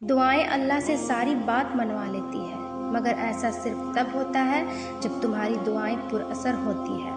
دعائیں اللہ سے ساری بات منوا لیتی ہے، مگر ایسا صرف تب ہوتا ہے جب تمہاری دعائیں پر اثر ہوتی ہے،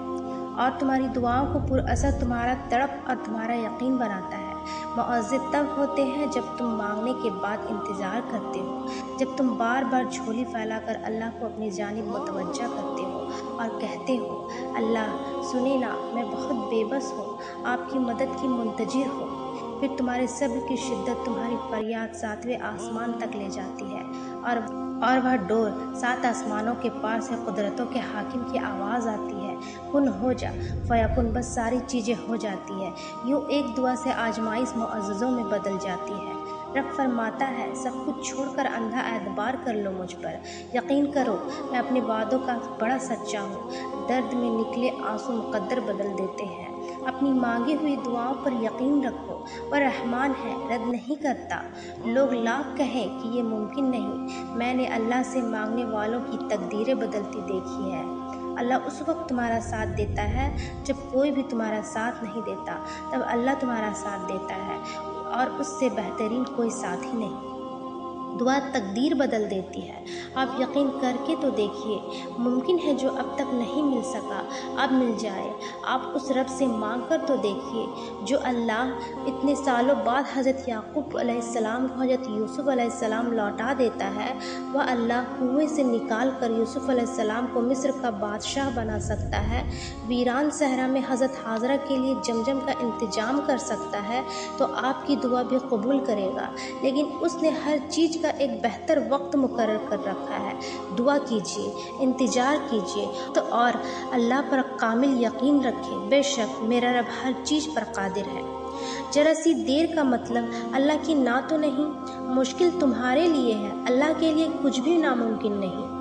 اور تمہاری دعاؤں کو پر اثر تمہارا تڑپ اور تمہارا یقین بناتا ہے۔ معزز تب ہوتے ہیں جب تم مانگنے کے بعد انتظار کرتے ہو، جب تم بار بار جھولی پھیلا کر اللہ کو اپنی جانب متوجہ کرتے ہو اور کہتے ہو، اللہ سنیں نا، میں بہت بے بس ہوں، آپ کی مدد کی منتظر ہوں۔ پھر تمہارے صبر کی شدت تمہاری فریاد 7ویں آسمان تک لے جاتی ہے، اور وہ ڈور 7 آسمانوں کے پار سے قدرتوں کے حاکم کی آواز آتی ہے، کن ہو جا فیکن، بس ساری چیزیں ہو جاتی ہے۔ یوں ایک دعا سے آزمائش معززوں میں بدل جاتی ہے۔ رب فرماتا ہے، سب کچھ چھوڑ کر اندھا اعتبار کر لو مجھ پر، یقین کرو میں اپنے وعدوں کا بڑا سچا ہوں۔ درد میں نکلے آنسو مقدر بدل دیتے ہیں۔ اپنی مانگی ہوئی دعاؤں پر یقین رکھو، وہ رحمان ہے، رد نہیں کرتا۔ لوگ لاکھ کہیں کہ یہ ممکن نہیں، میں نے اللہ سے مانگنے والوں کی تقدیریں بدلتی دیکھی ہے۔ اللہ اس وقت تمہارا ساتھ دیتا ہے جب کوئی بھی تمہارا ساتھ نہیں دیتا، تب اللہ تمہارا ساتھ دیتا ہے، اور اس سے بہترین کوئی ساتھی نہیں۔ دعا تقدیر بدل دیتی ہے۔ آپ یقین کر کے تو دیکھیے، ممکن ہے جو اب تک نہیں مل سکا اب مل جائے۔ آپ اس رب سے مانگ کر تو دیکھیے جو اللہ اتنے سالوں بعد حضرت یعقوب علیہ السلام کو حضرت یوسف علیہ السلام لوٹا دیتا ہے۔ وہ اللہ کنویں سے نکال کر یوسف علیہ السلام کو مصر کا بادشاہ بنا سکتا ہے، ویران صحرا میں حضرت حاضرہ کے لیے زمزم کا انتظام کر سکتا ہے، تو آپ کی دعا بھی قبول کرے گا۔ لیکن اس نے ہر چیز کا ایک بہتر وقت مقرر کر رکھا ہے۔ دعا کیجیے، انتظار کیجیے تو اور اللہ پر کامل یقین رکھیں، بے شک میرا رب ہر چیز پر قادر ہے۔ ذرا سی دیر کا مطلب اللہ کی نہ تو نہیں، مشکل تمہارے لیے ہے، اللہ کے لیے کچھ بھی ناممکن نہیں۔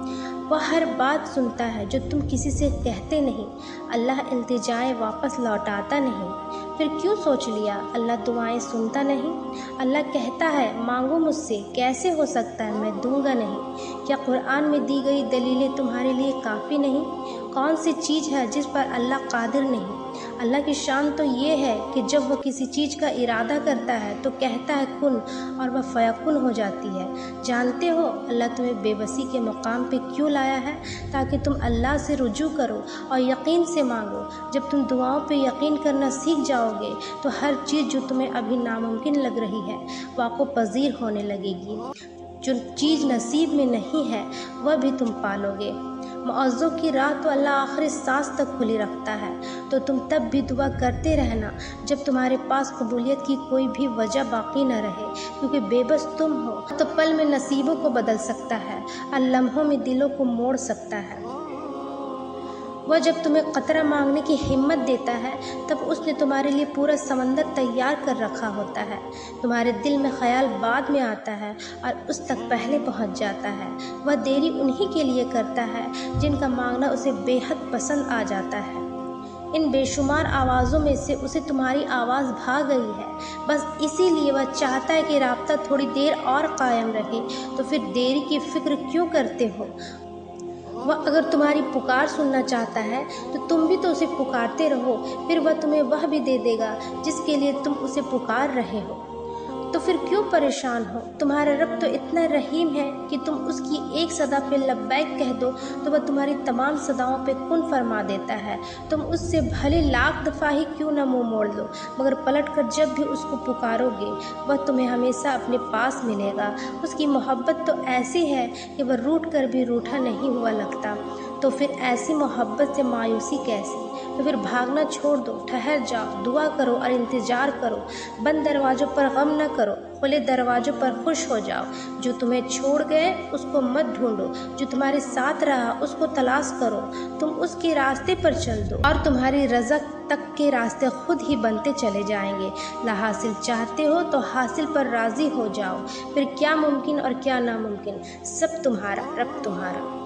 وہ ہر بات سنتا ہے جو تم کسی سے کہتے نہیں، اللہ التجائیں واپس لوٹاتا نہیں۔ پھر کیوں سوچ لیا اللہ دعائیں سنتا نہیں؟ اللہ کہتا ہے، مانگو مجھ سے، کیسے ہو سکتا ہے میں دوں گا نہیں؟ کیا قرآن میں دی گئی دلیلیں تمہارے لیے کافی نہیں؟ کون سی چیز ہے جس پر اللہ قادر نہیں؟ اللہ کی شان تو یہ ہے کہ جب وہ کسی چیز کا ارادہ کرتا ہے تو کہتا ہے کن، اور وہ فیکن ہو جاتی ہے۔ جانتے ہو اللہ تمہیں بے بسی کے مقام پہ کیوں لایا ہے؟ تاکہ تم اللہ سے رجوع کرو اور یقین سے مانگو۔ جب تم دعاؤں پہ یقین کرنا سیکھ جاؤ گے تو ہر چیز جو تمہیں ابھی ناممکن لگ رہی ہے واقع پذیر ہونے لگے گی۔ جو چیز نصیب میں نہیں ہے وہ بھی تم پالو گے۔ معزوں کی راہ تو اللہ آخری سانس تک کھلی رکھتا ہے، تو تم تب بھی دعا کرتے رہنا جب تمہارے پاس قبولیت کی کوئی بھی وجہ باقی نہ رہے، کیونکہ بے بس تم ہو تو پل میں نصیبوں کو بدل سکتا ہے اور لمحوں میں دلوں کو موڑ سکتا ہے۔ وہ جب تمہیں قطرہ مانگنے کی ہمت دیتا ہے تب اس نے تمہارے لیے پورا سمندر تیار کر رکھا ہوتا ہے۔ تمہارے دل میں خیال بعد میں آتا ہے اور اس تک پہلے پہنچ جاتا ہے۔ وہ دیری انہی کے لیے کرتا ہے جن کا مانگنا اسے بے حد پسند آ جاتا ہے۔ ان بے شمار آوازوں میں سے اسے تمہاری آواز بھا گئی ہے، بس اسی لیے وہ چاہتا ہے کہ رابطہ تھوڑی دیر اور قائم رہے، تو پھر دیری کی فکر کیوں کرتے ہو؟ وہ اگر تمہاری پکار سننا چاہتا ہے تو تم بھی تو اسے پکارتے رہو، پھر وہ تمہیں وہ بھی دے دے گا جس کے لیے تم اسے پکار رہے ہو۔ تو پھر کیوں پریشان ہو؟ تمہارا رب تو اتنا رحیم ہے کہ تم اس کی ایک صدا پہ لبیک کہہ دو تو وہ تمہاری تمام صداؤں پہ کن فرما دیتا ہے۔ تم اس سے بھلے لاکھ دفعہ ہی کیوں نہ منہ موڑ لو، مگر پلٹ کر جب بھی اس کو پکارو گے وہ تمہیں ہمیشہ اپنے پاس ملے گا۔ اس کی محبت تو ایسی ہے کہ وہ روٹھ کر بھی روٹھا نہیں ہوا لگتا، تو پھر ایسی محبت سے مایوسی کیسی؟ تو پھر بھاگنا چھوڑ دو، ٹھہر جاؤ، دعا کرو اور انتظار کرو۔ بند دروازوں پر غم نہ کرو، کھلے دروازوں پر خوش ہو جاؤ۔ جو تمہیں چھوڑ گئے اس کو مت ڈھونڈو، جو تمہارے ساتھ رہا اس کو تلاش کرو۔ تم اس کے راستے پر چل دو اور تمہاری رزق تک کے راستے خود ہی بنتے چلے جائیں گے۔ لا حاصل چاہتے ہو تو حاصل پر راضی ہو جاؤ، پھر کیا ممکن اور کیا ناممکن، سب تمہارا رب تمہارا۔